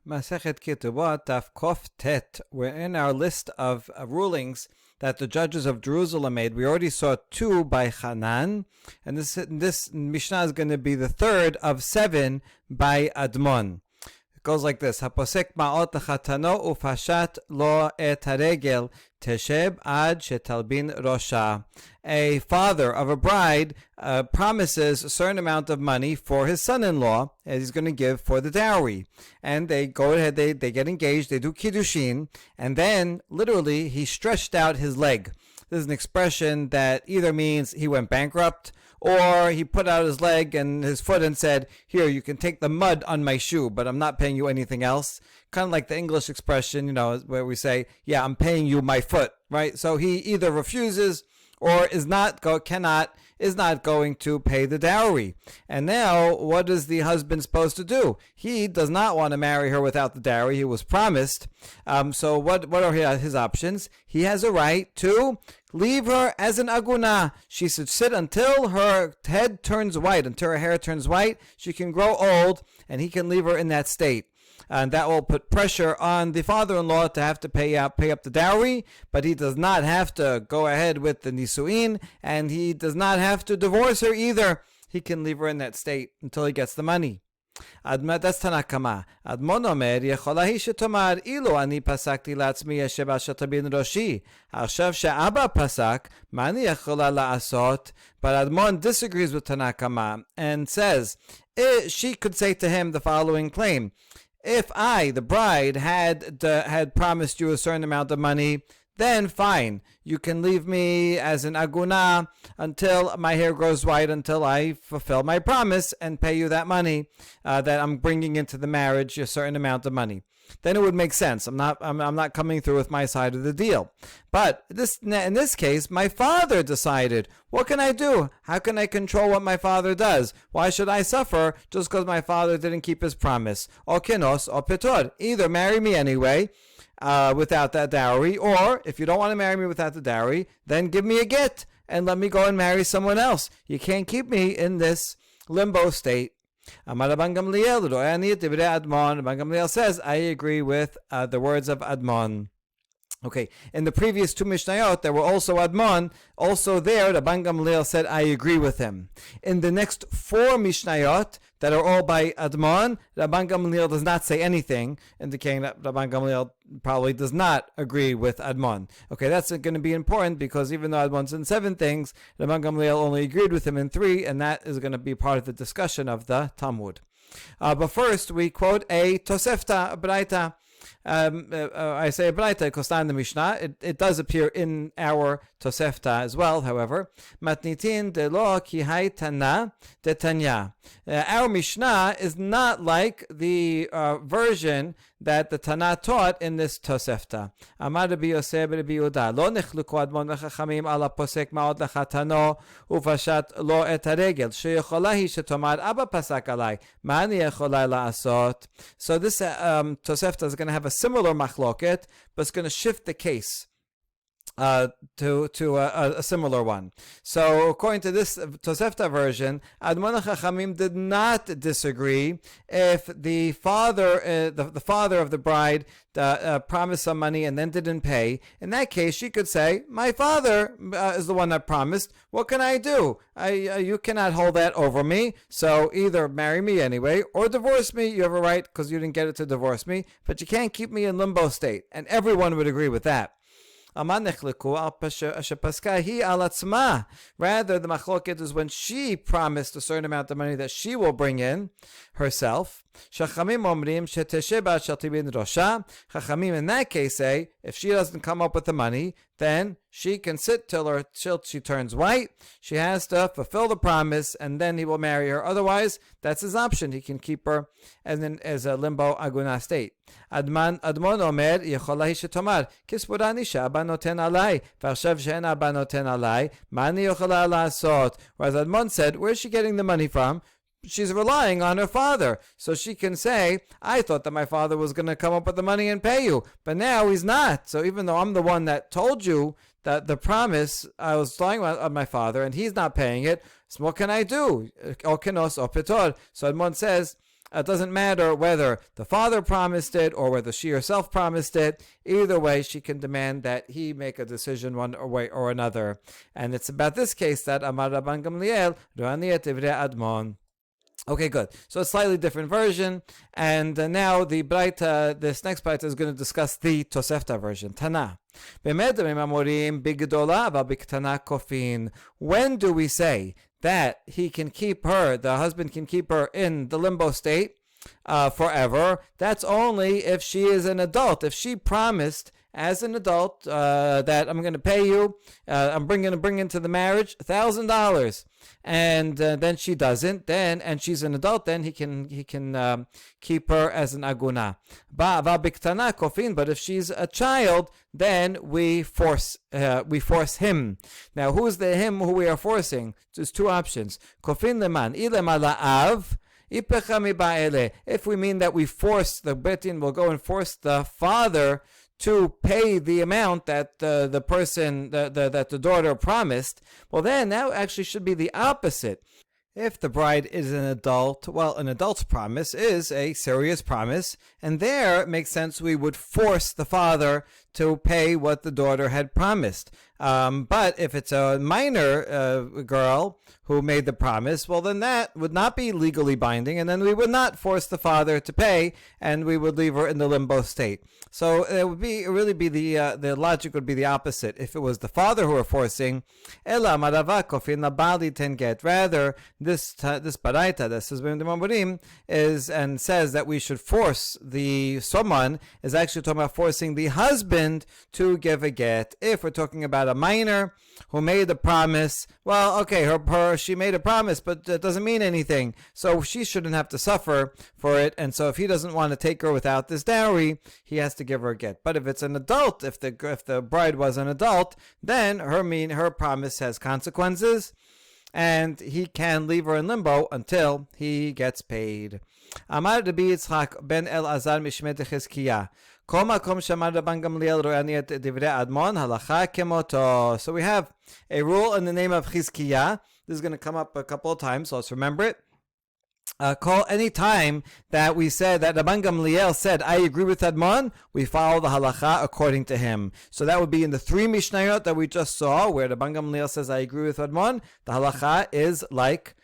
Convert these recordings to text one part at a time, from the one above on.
Masechet Ketubot, Daf Kof Tet. We're in our list of rulings that the judges of Jerusalem made. We already saw 2 by Hanan, and this Mishnah is going to be the third of 7 by Admon. It goes like this: Haposek ma'ot lechatano ufashat lo et haregel tesheb ad shetalbin rosha. A father of a bride promises a certain amount of money for his son-in-law, as he's going to give for the dowry. And they go ahead, they get engaged, they do kiddushin, and then literally he stretched out his leg. This is an expression that either means he went bankrupt, or he put out his leg and his foot and said, "Here, you can take the mud on my shoe, but I'm not paying you anything else." Kind of like the English expression, where we say, "Yeah, I'm paying you my foot," right? So he either refuses or is not going to pay the dowry. And now, what is the husband supposed to do? He does not want to marry her without the dowry. He was promised. So what are his options? He has a right to leave her as an aguna. She should sit until her head turns white, until her hair turns white. She can grow old, and he can leave her in that state. And that will put pressure on the father-in-law to have to pay up the dowry, but he does not have to go ahead with the nisuin, and he does not have to divorce her either. He can leave her in that state until he gets the money. That's Tanakama. Admon omer, yechola hi shetomar, ilo ani pasakti latzmi yeshev al shetabin roshi. Hashav she'aba pasak, mani yechola la'asot. But Admon disagrees with Tanakama and says, she could say to him the following claim: if I, the bride, had promised you a certain amount of money, then fine. You can leave me as an aguna until my hair grows white, until I fulfill my promise and pay you that money that I'm bringing into the marriage, a certain amount of money. Then it would make sense. I'm not coming through with my side of the deal. But in this case, my father decided. What can I do? How can I control what my father does? Why should I suffer just because my father didn't keep his promise? O kenos o petor. Either marry me anyway, without that dowry, or if you don't want to marry me without the dowry, then give me a get and let me go and marry someone else. You can't keep me in this limbo state. Amar Rabban Gamliel, Ro'ani Divrei Admon. Rabban Gamliel says, I agree with the words of Admon. Okay, in the previous 2 Mishnayot, there were also Admon. Also there, Rabban Gamliel said, I agree with him. In the next 4 Mishnayot, that are all by Admon, Rabban Gamliel does not say anything, indicating that Rabban Gamliel probably does not agree with Admon. Okay, that's going to be important, because even though Admon's in 7 things, Rabban Gamliel only agreed with him in 3, and that is going to be part of the discussion of the Talmud. But first, we quote a Tosefta, a Braita. I say a Braita because in the Mishnah. It does appear in our Tosefta as well, however. Matnitin de lo ki hai tana de tanya. Our Mishnah is not like the version that the Tana taught in this Tosefta. Amar Rabbi Yosef Rabbi Yehuda, lo nechluku admon v'chachamim ala posek ma'od lechatano ufashat lo et haregel sheyechola hi shetomar abba pasak alai ma'ani yechola la'asot. So this Tosefta is going to have a similar machloket, but it's going to shift the case to a similar one. So according to this Tosefta version, Admon Chachamim did not disagree if the father the father of the bride promised some money and then didn't pay. In that case, she could say, my father is the one that promised. What can I do? You cannot hold that over me. So either marry me anyway or divorce me. You have a right because you didn't get it to divorce me, but you can't keep me in limbo state. And everyone would agree with that. Rather, the machloket is when she promised a certain amount of money that she will bring in herself. Chachamim in that case say, if she doesn't come up with the money, then she can sit till she turns white. She has to fulfill the promise, and then he will marry her. Otherwise, that's his option. He can keep her as a limbo aguna state. Admon omer yechola hi shetomar kisburani she'aba noten alai v'achshav she'en aba noten alai mani yechola la'asot. Whereas Admon said, where's she getting the money from? She's relying on her father. So she can say, I thought that my father was going to come up with the money and pay you, but now he's not. So even though I'm the one that told you that the promise, I was relying on my father and he's not paying it, so what can I do? O kenos o petor. So Admon says, It doesn't matter whether the father promised it or whether she herself promised it. Either way, she can demand that he make a decision one way or another. And it's about this case that Amar Rabban Gamliel, Ru'aniyat Ivrei Admon. Okay, good. So a slightly different version. And now the Braita, this next Braita is going to discuss the Tosefta version. Tana. When do we say that he can keep her, the husband can keep her in the limbo state forever? That's only if she is an adult. If she promised as an adult that I'm going to pay you, I'm going to bring into the marriage $1,000, and then she doesn't, and she's an adult, then he can keep her as an aguna. But if she's a child, then we force him. Now, who's the him who we are forcing? There's two options. Kofin leman la'av. If we mean that we force, the betin will go and force the father to pay the amount that the person, that the daughter promised, well, then that actually should be the opposite. If the bride is an adult, well, an adult's promise is a serious promise, and there it makes sense we would force the father to pay what the daughter had promised. But if it's a minor girl who made the promise, well, then that would not be legally binding, and then we would not force the father to pay, and we would leave her in the limbo state. So it would really be the logic would be the opposite. If it was the father who were forcing, Ela maravakofin labali tenget. Rather, this baraita, this is is and says that we should force someone is actually talking about forcing the husband to give a get. If we're talking about a minor who made a promise, well, okay, she made a promise, but that doesn't mean anything, so she shouldn't have to suffer for it. And so if he doesn't want to take her without this dowry, he has to give her a get. But if it's an adult, if the bride was an adult, then her promise has consequences, and he can leave her in limbo until he gets paid. Amar Rabbi Yitzchak ben Elazar mishmei Chizkiah. So we have a rule in the name of Chizkiah. This is going to come up a couple of times, so let's remember it. Any time that we said that Rabban Gamliel said, I agree with Admon, we follow the halacha according to him. So that would be in the three Mishnayot that we just saw, where Rabban Gamliel says, I agree with Admon. The halacha is like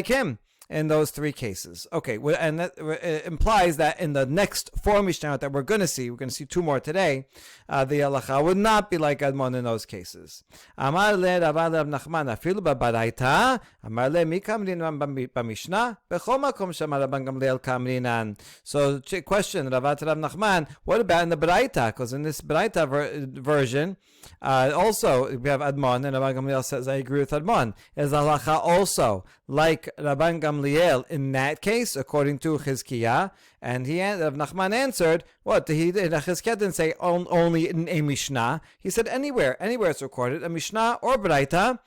him in those three cases. Okay, and that implies that in the next four Mishnayot that we're going to see two more today, the halacha would not be like Admon in those cases. Amar le Rav Nachman afilu b'baraita, amar le mi kamrinan b'mishnah, b'chol makom shemar Rabban Gamliel kamrinan. So, question, Rav Nachman, what about in the baraita? Because in this baraita version, also we have Admon, and Rabban Gamliel says, I agree with Admon. Is the halacha also like Rabban Gamliel in that case, according to Chizkiah? And Rav Nachman answered, what? Chizkiah didn't say only in a Mishnah. He said anywhere it's recorded, a Mishnah or Braita,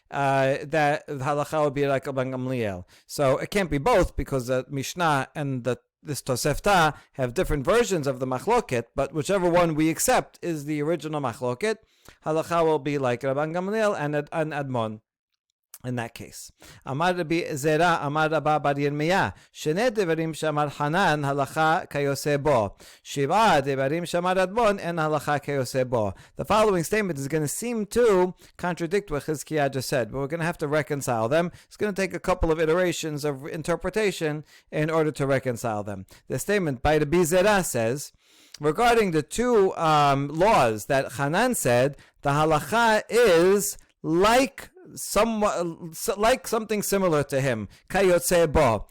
that the halacha would be like Rabban Gamliel. So it can't be both, because the Mishnah and this Tosefta have different versions of the machloket, but whichever one we accept is the original machloket. Halacha will be like Rabban Gamliel and Admon in that case. Amar Rabbi Zera, Amar Rabba bar Yirmiyah, Shnei devarim shamar Hanan, halacha kayoseh bo. Shiva devarim shamar Admon, and halacha kayoseh bo. The following statement is going to seem to contradict what Chizkiah just said, but we're going to have to reconcile them. It's going to take a couple of iterations of interpretation in order to reconcile them. The statement by Rabbi Zera says, regarding the two laws that Hanan said, the halacha is like something similar to him. Kayotzeh bo.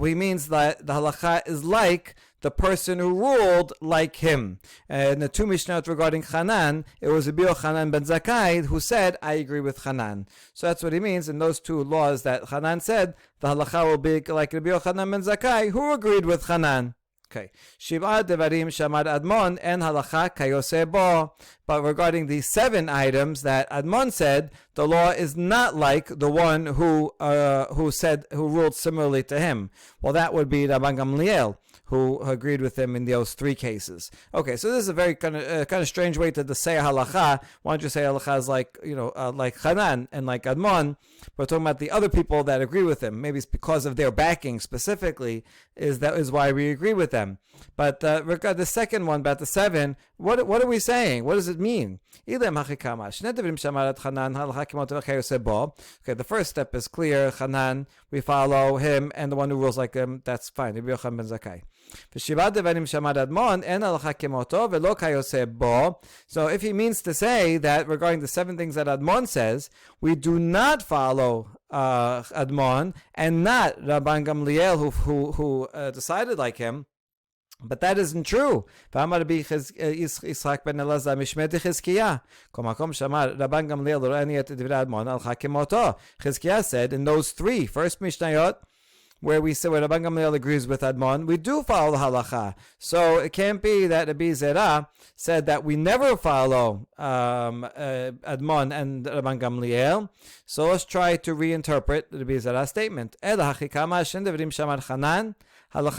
He means that the halacha is like the person who ruled like him. In the two Mishnayot regarding Hanan, it was Rabbi Yochanan ben Zakkai who said, I agree with Hanan. So that's what he means in those two laws that Hanan said, the halacha will be like Rabbi Yochanan ben Zakkai who agreed with Hanan. Okay. Shiv'a devarim shamar Admon and halacha kayoseh bo. But regarding the 7 items that Admon said, the law is not like the one who ruled similarly to him. Well, that would be Rabban Gamliel. who agreed with him in those 3 cases. Okay, so this is a very kind of strange way to say halacha. Why don't you say halacha is like like Hanan and like Admon? We're talking about the other people that agree with him. Maybe it's because of their backing specifically is why we agree with them. But regard the second one about the 7. What are we saying? What does it mean? Okay, the first step is clear. Hanan, we follow him, and the one who rules like him, that's fine. So if he means to say that regarding the 7 things that Admon says, we do not follow Admon and not Rabban Gamliel who decided like him, but that isn't true. Chizkiah said in those 3 first Mishnayot, where we say where Rabban Gamliel agrees with Admon, we do follow the halacha. So it can't be that Rabbi Zerah said that we never follow Admon and Rabban Gamliel. So let's try to reinterpret Rabbi Zerah's statement. Fine,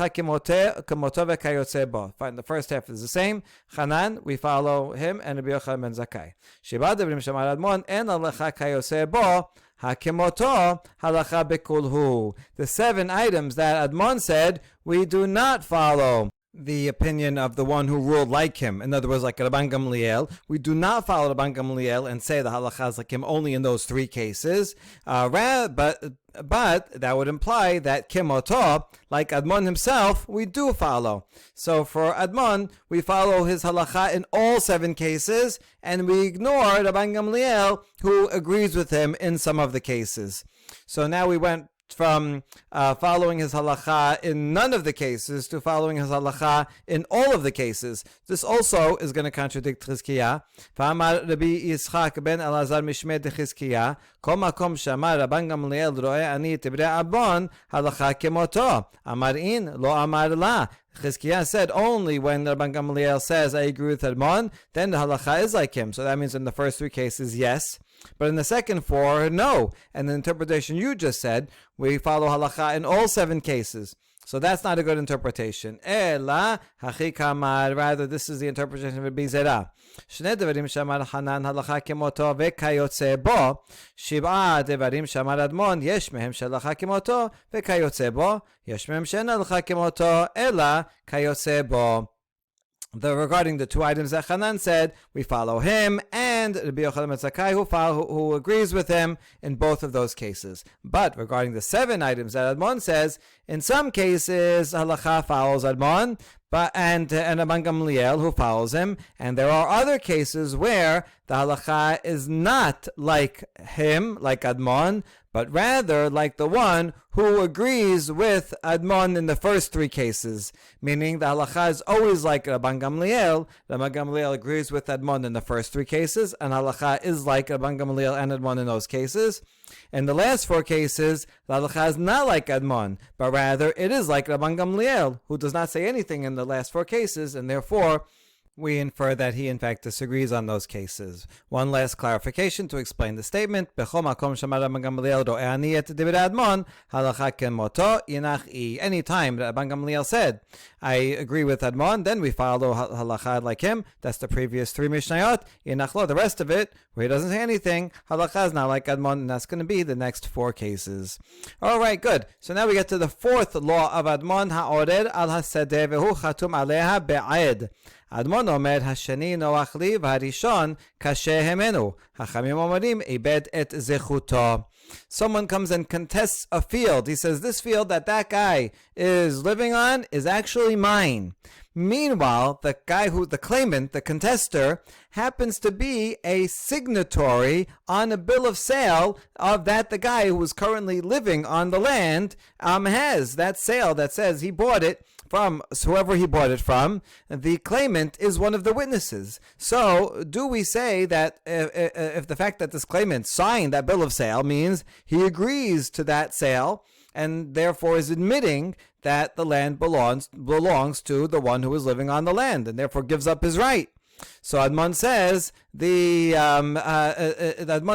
the first half is the same. Hanan, we follow him, and Rabbi Yochanan ben Zakkai. Shiba devrim shamar Admon, en halacha kayoseh bo, hakemoto halacha bekulhu. The 7 items that Admon said, we do not follow the opinion of the one who ruled like him. In other words, like Rabban Gamliel. We do not follow Rabban Gamliel and say the halacha is like him only in those 3 cases. But that would imply that Kemoto, like Admon himself, we do follow. So for Admon, we follow his halacha in all 7 cases, and we ignore Rabban Gamliel, who agrees with him in some of the cases. So now we went from following his halacha in none of the cases to following his halacha in all of the cases. This also is going to contradict Chizkiah. Fa'amar Rabbi Yitzchak ben Elazar mishmei de Chizkiah, kol makom shamar Rabban Gamliel ro'eh ani tibrei Admon halacha kemoto. Amar in, lo amar la. Chizkiah said only when Rabban Gamliel says, I agree with Admon, then the halacha is like him. So that means in the first 3 cases, yes. But in the second 4, no. And the interpretation you just said, we follow halacha in all 7 cases. So that's not a good interpretation. Ela hachikamar. Rather, this is the interpretation of Rabbi Zerah. Shnei devarim shamar Hanan halacha kemoto vekayotze bo. Shib'a devarim shamar Admon yesh mehem shalacha kemoto vekayotze bo. Yesh mehem shen halacha kemoto ela kayotze bo. Regarding the 2 items that Hanan said, we follow him, and Rabbi Yochanan ben Zakkai who agrees with him in both of those cases. But regarding the 7 items that Admon says, in some cases halacha follows Admon, and Rabban Gamliel who follows him, and there are other cases where the halacha is not like him, like Admon, but rather like the one who agrees with Admon in the first 3 cases. Meaning the halacha is always like Rabban Gamliel. Rabban Gamliel agrees with Admon in the first 3 cases, and halacha is like Rabban Gamliel and Admon in those cases. In the last 4 cases, the halacha is not like Admon, but rather it is like Rabban Gamliel, who does not say anything in the last 4 cases, and therefore we infer that he in fact disagrees on those cases. One last clarification to explain the statement. Any time that Rabban Gamliel said, I agree with Admon, then we follow halacha like him. That's the previous 3 Mishnayot. The rest of it, where he doesn't say anything, halacha is not like Admon, and that's going to be the next 4 cases. Alright, good. So now we get to the 4th law of Admon, ha'ored al hasadeh vehu chatum aleha be'ed. Admon omer hashani noach li v'harishon kashe hemenu. Hachamim omerim ibed et zechuto. Someone comes and contests a field. He says, this field that guy is living on is actually mine. Meanwhile, the claimant, the contester, happens to be a signatory on a bill of sale of that the guy who is currently living on the land has. That sale that says he bought it from whoever he bought it from. The claimant is one of the witnesses. So, do we say that if the fact that this claimant signed that bill of sale means he agrees to that sale, and therefore is admitting that the land belongs to the one who is living on the land, and therefore gives up his right? So Admon says Admon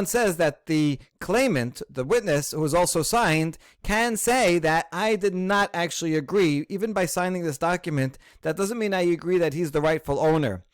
says that the claimant, the witness who is also signed, can say that I did not actually agree. Even by signing this document, that doesn't mean I agree that he's the rightful owner.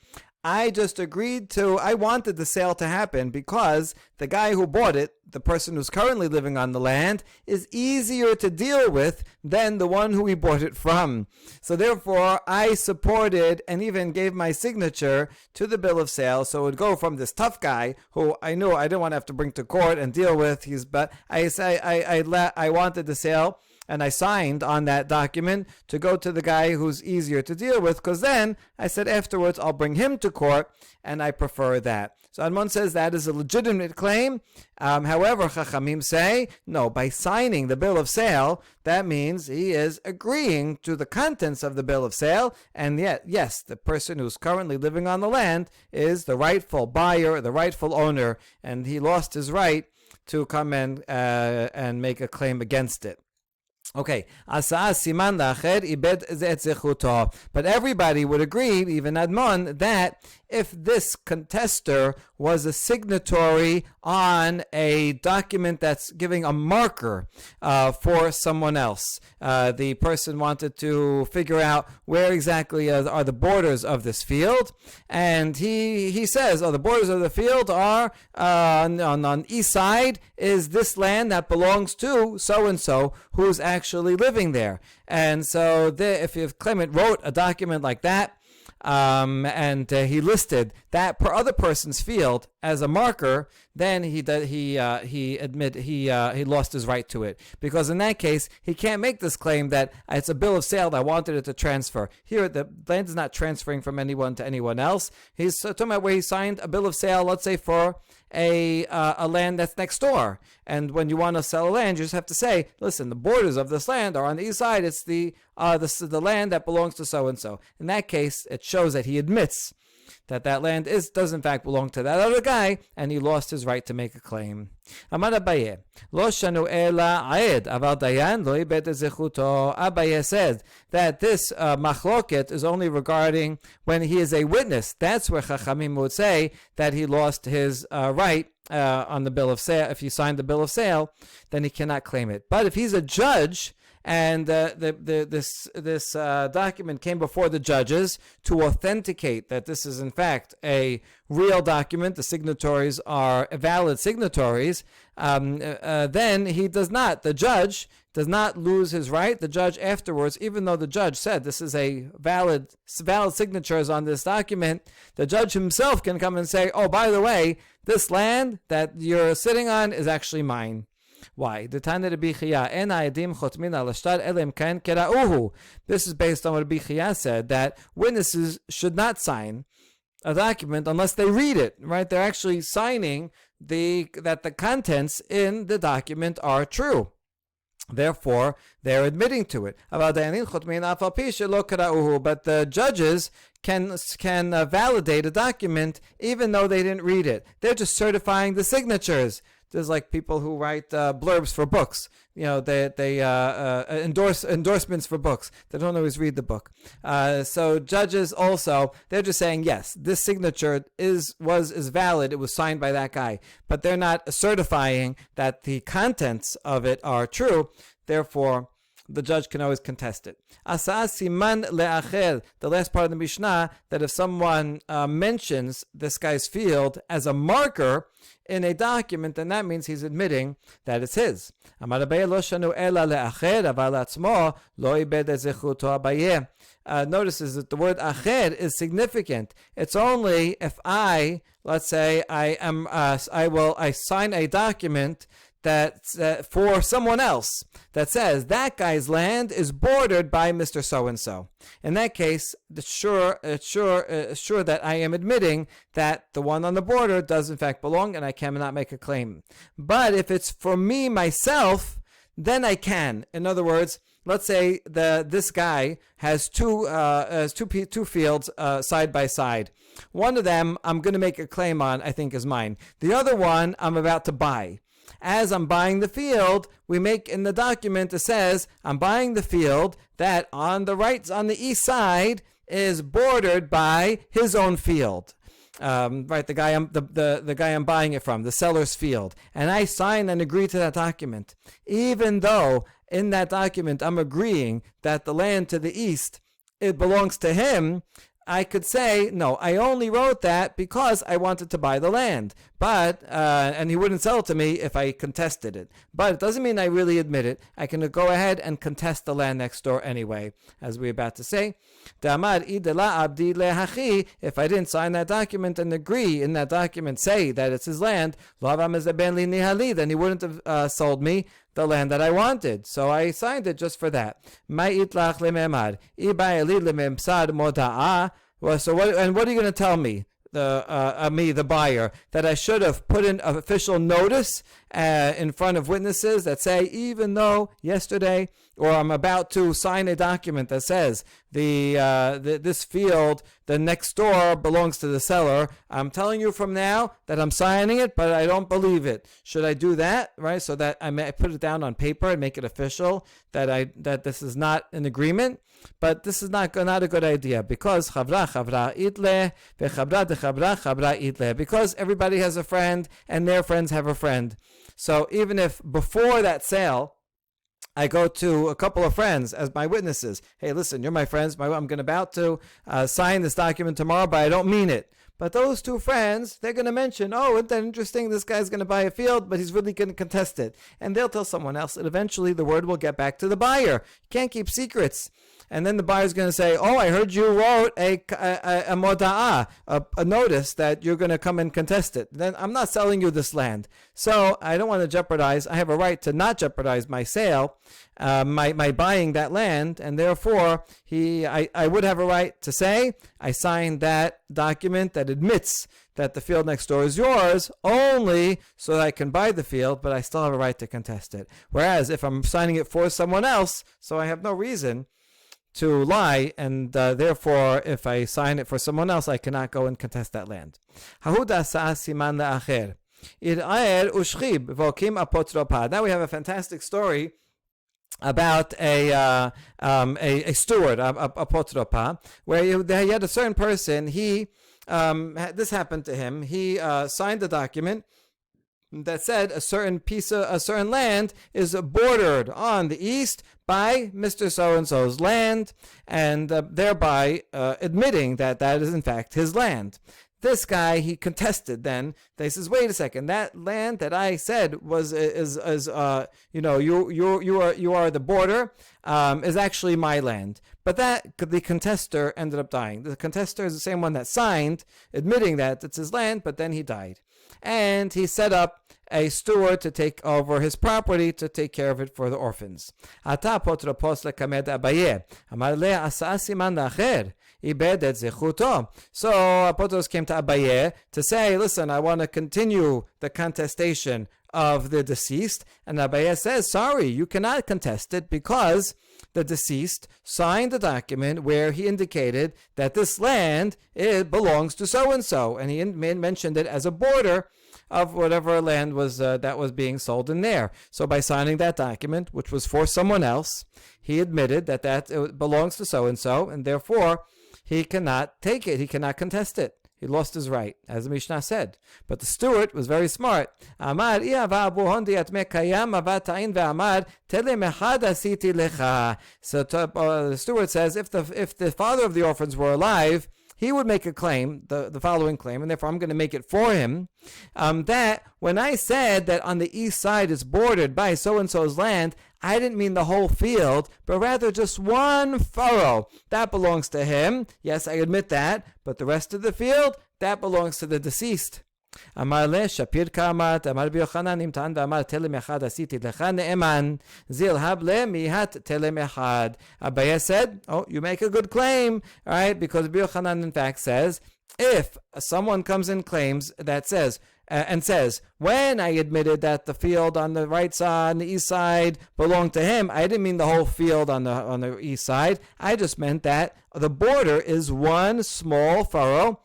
I just I wanted the sale to happen because the guy who bought it, the person who's currently living on the land, is easier to deal with than the one who he bought it from. So therefore, I supported and even gave my signature to the bill of sale. So it would go from this tough guy who I knew I didn't want to have to bring to court and deal with. But I wanted the sale, and I signed on that document to go to the guy who's easier to deal with, because then I said afterwards I'll bring him to court, and I prefer that. So Admon says that is a legitimate claim. However, Chachamim say, no, by signing the bill of sale, that means he is agreeing to the contents of the bill of sale, and yet, yes, the person who's currently living on the land is the rightful buyer, the rightful owner, and he lost his right to come and make a claim against it. Okay, but everybody would agree, even Admon, that if this contester was a signatory on a document that's giving a marker for someone else, the person wanted to figure out where exactly are the borders of this field, and he says, the borders of the field are on east side is this land that belongs to so-and-so who's actually living there. And so if the claimant wrote a document like that, and he listed that per other person's field as a marker, then he lost his right to it, because in that case he can't make this claim that it's a bill of sale that I wanted it to transfer. Here the land is not transferring from anyone to anyone else. He's talking about where he signed a bill of sale, let's say for a land that's next door, and when you want to sell a land, you just have to say, listen, the borders of this land are on the east side. It's the land that belongs to so and so. In that case, it shows that he admits that land does in fact belong to that other guy, and he lost his right to make a claim. Amar Abaye, lo shanu ela aed, aval dayan lo ibed zechuto. Abaye says that this machloket is only regarding when he is a witness. That's where Chachamim would say that he lost his right on the bill of sale. If he signed the bill of sale, then he cannot claim it. But if he's a judge, and this document came before the judges to authenticate that this is in fact a real document, the signatories are valid signatories, then he does not, the judge does not lose his right. The judge afterwards, even though the judge said this is a valid signatures on this document, the judge himself can come and say, oh, by the way, this land that you're sitting on is actually mine. Why? This is based on what Rabbi Chia said, that witnesses should not sign a document unless they read it, right? They're actually signing that the contents in the document are true. Therefore, they're admitting to it. But the judges can validate a document even though they didn't read it. They're just certifying the signatures. There's like people who write blurbs for books. They endorse endorsements for books. They don't always read the book. So judges also, they're just saying, yes, this signature is valid. It was signed by that guy. But they're not certifying that the contents of it are true. Therefore, the judge can always contest it. Asa siman le'acher, the last part of the Mishnah, that if someone mentions this guy's field as a marker in a document, then that means he's admitting that it's his. Notices that the word acher is significant. It's only if let's say I sign a document that for someone else that says that guy's land is bordered by Mr. So-and-so. In that case, it's sure that I am admitting that the one on the border does in fact belong, and I cannot make a claim. But if it's for me myself, then I can. In other words, let's say this guy has two fields side by side. One of them I'm going to make a claim on, I think is mine. The other one I'm about to buy. As I'm buying the field, we make in the document, it says, I'm buying the field that on the east side is bordered by his own field. right, the guy I'm buying it from, the seller's field, and I sign and agree to that document, even though in that document I'm agreeing that the land to the east, it belongs to him, I could say, no, I only wrote that because I wanted to buy the land. But, and he wouldn't sell it to me if I contested it. But it doesn't mean I really admit it. I can go ahead and contest the land next door anyway, as we're about to say. If I didn't sign that document and agree in that document, say that it's his land, then he wouldn't have sold me the land that I wanted. So I signed it just for that. So what are you going to tell me? The buyer, that I should have put in an official notice in front of witnesses that say, even though yesterday, or I'm about to sign a document that says this field, the next door, belongs to the seller. I'm telling you from now that I'm signing it, but I don't believe it. Should I do that, right? So that I put it down on paper and make it official that this is not an agreement. But this is not a good idea, because chavra itle vechavra dechavra chavra itle, because everybody has a friend and their friends have a friend. So even if before that sale I go to a couple of friends as my witnesses, hey, listen, you're my friends, I'm about to sign this document tomorrow, but I don't mean it. But those two friends, they're going to mention, oh, isn't that interesting? This guy's going to buy a field, but he's really going to contest it. And they'll tell someone else, and eventually the word will get back to the buyer. You can't keep secrets. And then the buyer's going to say, oh, I heard you wrote a moda'ah, a notice that you're going to come and contest it. Then I'm not selling you this land. So I don't want to jeopardize. I have a right to not jeopardize my sale, my buying that land. And therefore, I would have a right to say, I signed that document that admits that the field next door is yours only so that I can buy the field, but I still have a right to contest it. Whereas if I'm signing it for someone else, so I have no reason to lie, and therefore, if I sign it for someone else, I cannot go and contest that land. Now we have a fantastic story about a steward, a potropa, where you had a certain person. This happened to him. He signed a document that said a certain land is bordered on the east by Mr. So-and-so's land, and thereby admitting that is in fact his land. This guy, he contested then. He says, wait a second, that land that I said you are the border, is actually my land. But the contester ended up dying. The contester is the same one that signed, admitting that it's his land, but then he died. And he set up a steward to take over his property, to take care of it for the orphans. So Apotros came to Abaye to say, listen, I want to continue the contestation of the deceased. And Abaye says, sorry, you cannot contest it, because the deceased signed a document where he indicated that this land, it belongs to so-and-so. And he mentioned it as a border of whatever land was that was being sold in there. So by signing that document, which was for someone else, he admitted that it belongs to so-and-so, and therefore he cannot take it. He cannot contest it. He lost his right, as the Mishnah said. But the steward was very smart. Amar, so the steward says, if the father of the orphans were alive, he would make a claim, the following claim, and therefore I'm going to make it for him, that when I said that on the east side is bordered by so-and-so's land, I didn't mean the whole field, but rather just one furrow. That belongs to him. Yes, I admit that, but the rest of the field, that belongs to the deceased. אמר לה, שפיר כאמת, אמר רבי יוחנן, אם טען ואמר תלם אחד עשיתי לך נאמן, זילהב למיהת תלם אחד. Abaye said, oh, you make a good claim, right? Because Rabbi Yochanan in fact says, if someone comes and claims that says, when I admitted that the field on the right side, on the east side, belonged to him, I didn't mean the whole field on the east side. I just meant that the border is one small furrow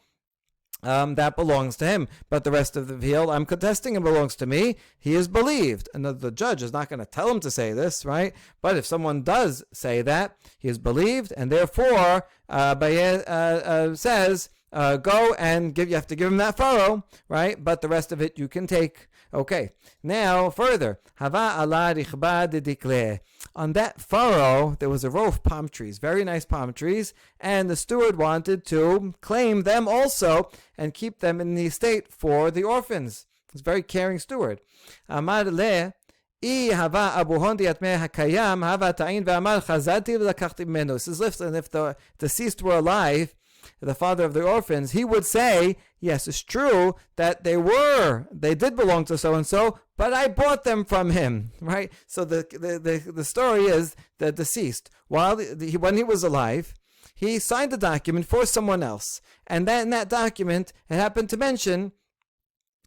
that belongs to him, but the rest of the field I'm contesting and belongs to me. He is believed, and the judge is not going to tell him to say this, right? But if someone does say that, he is believed, and therefore Abaye says go and you have to give him that furrow, right? But the rest of it you can take. Okay, now further. Hava ala richba de dikle. On that furrow, there was a row of palm trees, very nice palm trees, and the steward wanted to claim them also and keep them in the estate for the orphans. He's a very caring steward. Amar le. This is if the deceased were alive, the father of the orphans, he would say, yes, it's true that they did belong to so-and-so, but I bought them from him, right? So the story is the deceased, when he was alive, he signed a document for someone else. And then in that document, it happened to mention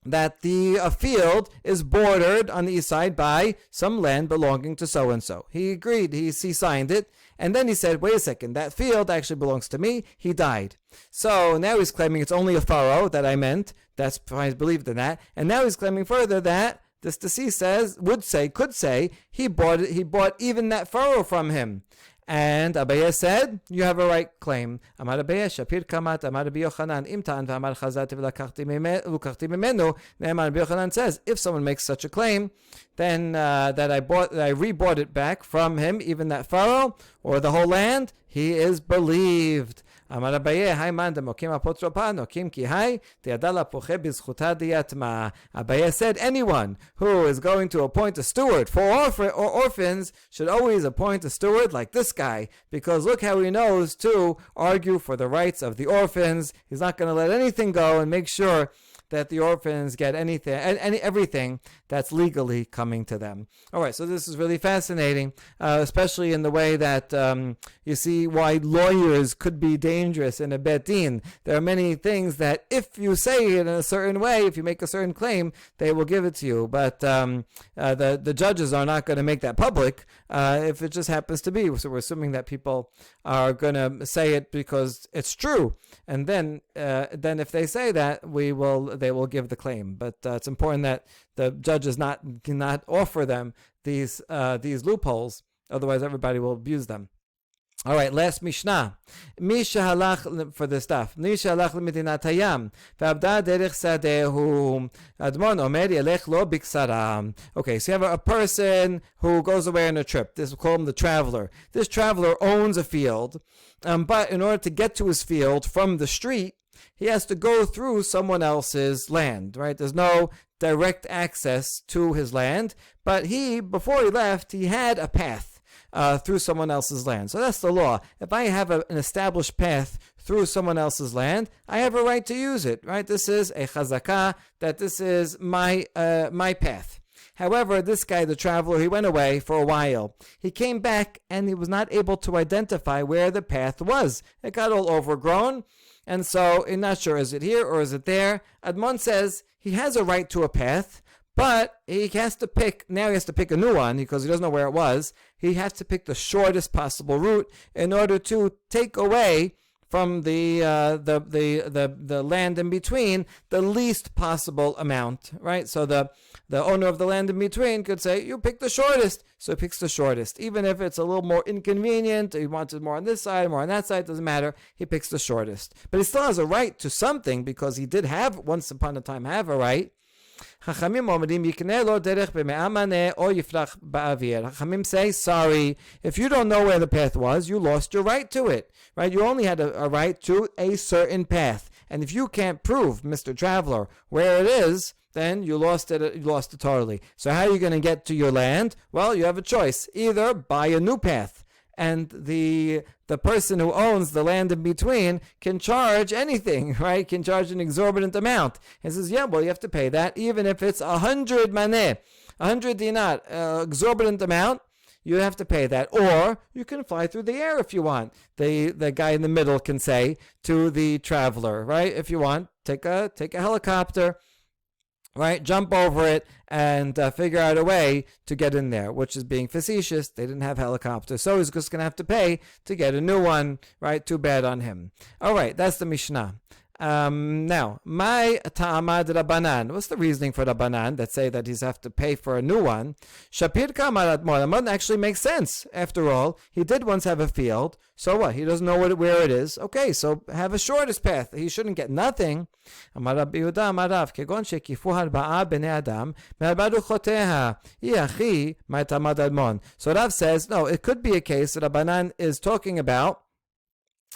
that the field is bordered on the east side by some land belonging to so-and-so. He agreed, he signed it, and then he said, wait a second, that field actually belongs to me. He died. So now he's claiming it's only a furrow that I meant. That's why I believed in that. And now he's claiming further that this deceased could say, he bought even that furrow from him. And Abaye said, you have a right claim. Amar Abaye, Shapir Kamat, Amar Rabbi Yochanan, Imtan, V'amar Chazati v'lakachti mimenu. Amar Rabbi Yochanan says, if someone makes such a claim, then that I rebought it back from him, even that furrow, or the whole land, he is believed. Amar Abaye, Hai man demokim apotropa, nokim ki hai, te'adala poche bizchuta diyatma. Abaye said, anyone who is going to appoint a steward for orphans should always appoint a steward like this guy, because look how he knows to argue for the rights of the orphans. He's not going to let anything go and make sure that the orphans get everything that's legally coming to them. All right, so this is really fascinating, especially in the way that you see why lawyers could be dangerous in a bet din. There are many things that if you say it in a certain way, if you make a certain claim, they will give it to you. But the judges are not going to make that public if it just happens to be. So we're assuming that people are going to say it because it's true. And then if they say that, they will give the claim. But it's important that the judges cannot offer them these loopholes. Otherwise, everybody will abuse them. All right, last Mishnah. Misha halach for this stuff. Misha halach lemedinat hayam. Ve'abda derech sadehu. Admon omer yelech lo biksara. Okay, so you have a person who goes away on a trip. This we call him the traveler. This traveler owns a field, but in order to get to his field from the street, he has to go through someone else's land, right? There's no direct access to his land, but before he left, he had a path through someone else's land. So that's the law. If I have an established path through someone else's land, I have a right to use it, right? This is a chazakah, that this is my path. However, this guy, the traveler, he went away for a while. He came back and he was not able to identify where the path was. It got all overgrown. And so, I'm not sure, is it here or is it there? Admon says he has a right to a path, but he has to pick a new one because he doesn't know where it was. He has to pick the shortest possible route in order to take away from the land in between the least possible amount, right? So the owner of the land in between could say, you pick the shortest. So he picks the shortest. Even if it's a little more inconvenient, he wants it more on this side, more on that side, doesn't matter. He picks the shortest. But he still has a right to something because he did once upon a time have a right. Chachamim say, sorry, if you don't know where the path was, you lost your right to it, right? You only had a right to a certain path. And if you can't prove, Mr. Traveler, where it is, then you lost it totally. So how are you going to get to your land? Well, you have a choice. Either buy a new path, and the person who owns the land in between can charge anything, right? Can charge an exorbitant amount. He says, yeah, well, you have to pay that, even if it's 100 maneh, 100 dinar, exorbitant amount. You have to pay that, or you can fly through the air if you want. The guy in the middle can say to the traveler, right? If you want, take a helicopter, right? Jump over it and figure out a way to get in there, which is being facetious. They didn't have helicopters, so he's just going to have to pay to get a new one, right? Too bad on him. All right, that's the Mishnah. Now, my ta'amad Rabbanan. What's the reasoning for Rabbanan that say that he's have to pay for a new one? Shapir kamar admon. Admon actually makes sense. After all, he did once have a field. So what? He doesn't know where it is. Okay, so have a shortest path. He shouldn't get nothing. Amar Rabbi Yehuda amar Rav, kegon shekifu harba'a bnei adam me'abadu choteha iachi my ta'amad admon. So Rav says, no, it could be a case that Rabbanan is talking about,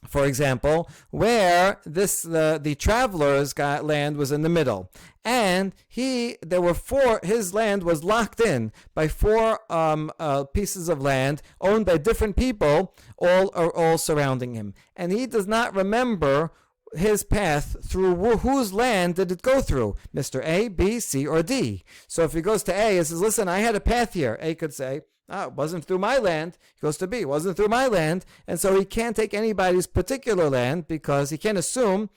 for example, where the traveler's land was in the middle, and his land was locked in by four pieces of land owned by different people, all surrounding him, and he does not remember his path through whose land did it go through, Mr. A, B, C, or D. So if he goes to A and says, listen, I had a path here, A could say, it wasn't through my land. He goes to B, it wasn't through my land. And so he can't take anybody's particular land because he can't assume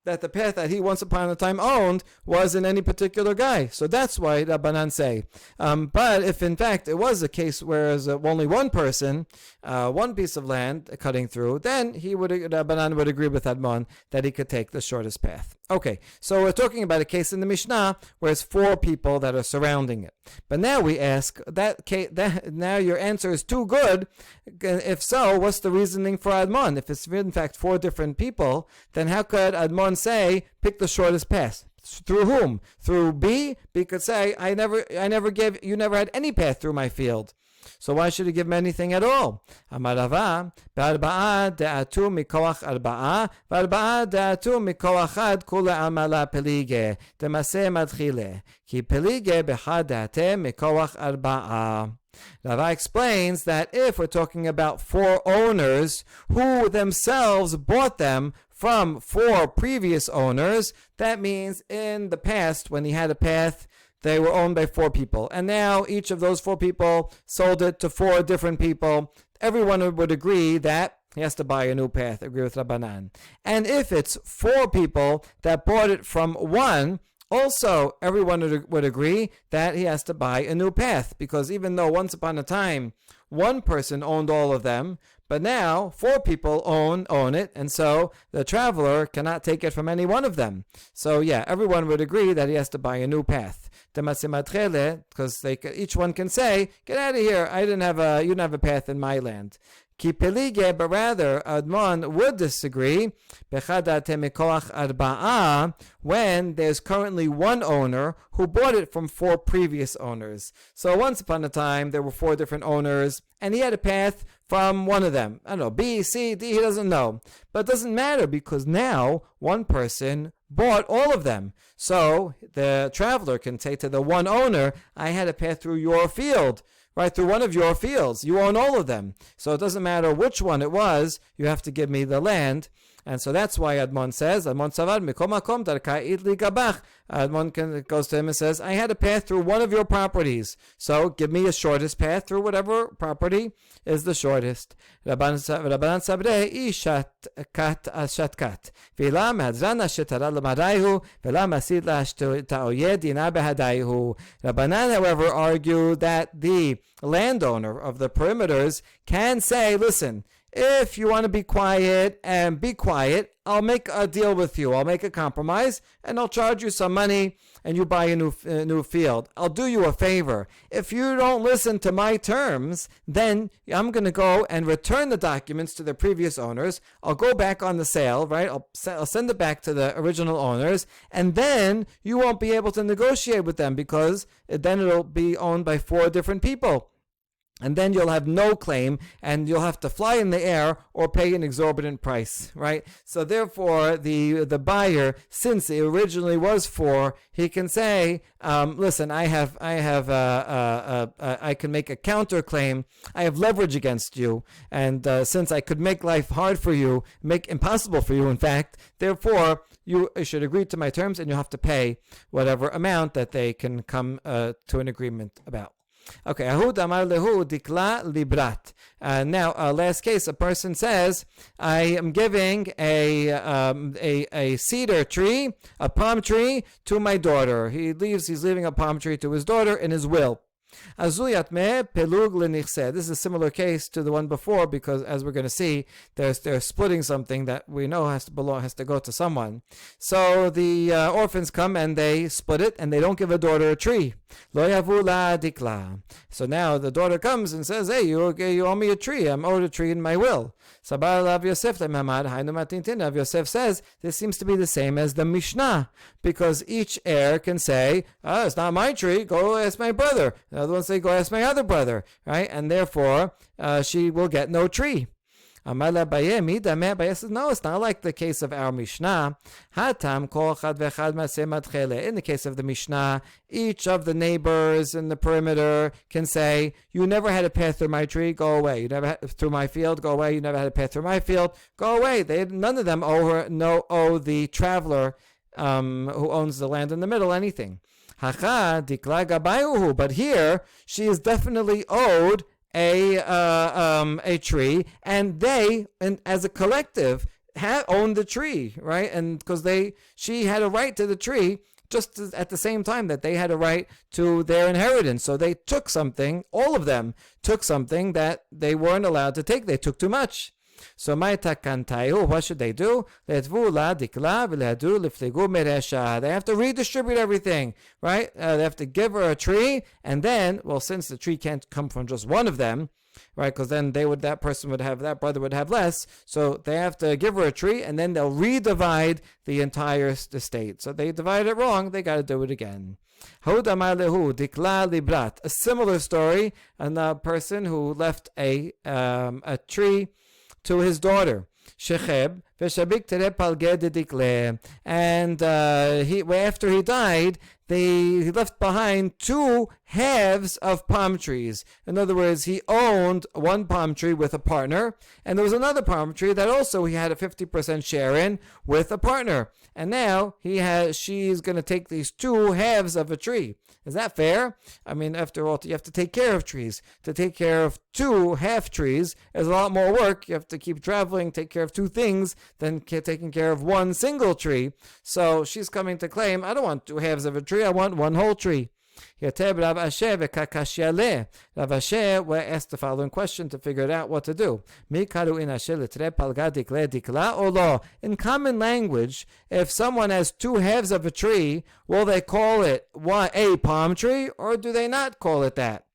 that the path that he once upon a time owned was in any particular guy. So that's why Rabbanan say. But if in fact it was a case where only one person, one piece of land cutting through, then Rabbanan would agree with Admon that he could take the shortest path. Okay, so we're talking about a case in the Mishnah where it's four people that are surrounding it. But now we ask, now your answer is too good. If so, what's the reasoning for Admon? If it's in fact four different people, then how could Admon say, pick the shortest path? Through whom? Through B? B could say, you never had any path through my field. So why should he give him anything at all? Amar Rava, be'arba'a de'atu mikoach arba'a, be'arba'a de'atu mikoach had kula amala pelige, demase madchile, ki pelige bechad de'ate mikoach arba'a. Rava explains that if we're talking about four owners who themselves bought them from four previous owners, that means in the past when he had a path, they were owned by four people. And now each of those four people sold it to four different people. Everyone would agree that he has to buy a new path, agree with Rabbanan. And if it's four people that bought it from one, also everyone would agree that he has to buy a new path. Because even though once upon a time, one person owned all of them, but now four people own it, and so the traveler cannot take it from any one of them. So yeah, everyone would agree that he has to buy a new path. Because each one can say, get out of here, you didn't have a path in my land. Ki pelige, but rather Admon would disagree when there's currently one owner who bought it from four previous owners. So once upon a time there were four different owners and he had a path from one of them. I don't know, B, C, D, he doesn't know. But it doesn't matter because now one person bought all of them. So the traveler can say to the one owner, I had a path through your field. Right, through one of your fields. You own all of them. So it doesn't matter which one it was, you have to give me the land. And so that's why Admon says, Admon goes to him and says, I had a path through one of your properties. So give me a shortest path through whatever property is the shortest. Rabbanan sabre ishat kat. V'ila mehadzrana shetara l'madaihu, v'ila masid ta'oyed dina behadaihu. Rabbanan, however, argue that the landowner of the perimeters can say, listen, if you want to be quiet, I'll make a deal with you. I'll make a compromise, and I'll charge you some money, and you buy a new field. I'll do you a favor. If you don't listen to my terms, then I'm going to go and return the documents to the previous owners. I'll go back on the sale, right? I'll send it back to the original owners, and then you won't be able to negotiate with them because then it'll be owned by four different people. And then you'll have no claim, and you'll have to fly in the air or pay an exorbitant price, right? So therefore, the buyer, since it originally was four, he can say, "Listen, I can make a counterclaim. I have leverage against you, and since I could make life hard for you, make impossible for you, in fact, therefore." You should agree to my terms, and you'll have to pay whatever amount that they can come to an agreement about. Okay, Ahud amar lehu dikla librat. Now, last case, a person says, I am giving a cedar tree, a palm tree, to my daughter. He's leaving a palm tree to his daughter in his will. Azuyat me pelug lenichse. This is a similar case to the one before because, as we're going to see, they're splitting something that we know has to go to someone. So the orphans come and they split it, and they don't give a daughter a tree. Lo yavu la dikla. So now the daughter comes and says, "Hey, you owe me a tree. I'm owed a tree in my will." Sabar Rav Yosef lemamad hainu matintin. Rav Yosef says this seems to be the same as the Mishnah, because each heir can say, "Oh, it's not my tree. Go ask my brother." The other one say, "Go ask my other brother." Right, and therefore she will get no tree. Amala Baye says, no, it's not like the case of our Mishnah. Hatam kol chad vechad maseh madchele. In the case of the Mishnah, each of the neighbors in the perimeter can say, "You never had a path through my tree, go away. You never had through my field, go away. You never had a path through my field, go away." None of them owe the traveler who owns the land in the middle anything. Hacha dikla gabayuhu. But here she is definitely owed a tree, and they, as a collective, owned the tree, right? And because she had a right to the tree, just at the same time that they had a right to their inheritance. So they took something, all of them took something that they weren't allowed to take. They took too much. So what should they do? They have to redistribute everything, right? They have to give her a tree, and then, well, since the tree can't come from just one of them, right? Because then that brother would have less. So they have to give her a tree, and then they'll redivide the entire estate. So they divided it wrong. They got to do it again. A similar story, and a person who left a tree to his daughter, Shecheb, and after he died, he left behind 2 halves of palm trees. In other words, he owned one palm tree with a partner, and there was another palm tree that also he had a 50% share in with a partner. And now she's going to take these 2 halves of a tree. Is that fair? I mean, after all, you have to take care of trees. To take care of 2 half trees is a lot more work. You have to keep traveling, take care of 2 things, than taking care of 1 single tree. So she's coming to claim, I don't want 2 halves of a tree, I want 1 whole tree. Rav Asher were asked the following question to figure out what to do. In common language, if someone has 2 halves of a tree, will they call it a palm tree, or do they not call it that?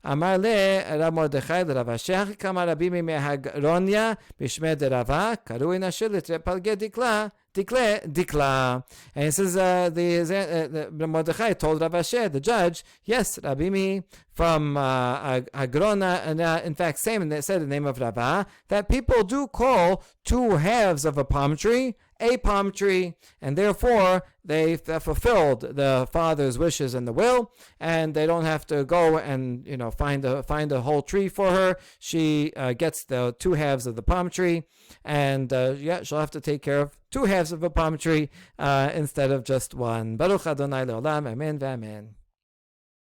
Amar le Rav Mordechai Rav Asher kama Rabbi Mehagronia b'shmei derava karu in asher litre palge dikla. And he says the Mordechai told Rav Asher, the judge, yes, Rabbi Mi from Agrona, and in fact, said the name of Rabbah, that people do call 2 halves of a palm tree, and therefore they fulfilled the father's wishes in the will, and they don't have to go and find a whole tree for her. She gets the 2 halves of the palm tree, and she'll have to take care of 2 halves of a palm tree instead of just one. Baruch Adonai Leolam, Amen v'Amen.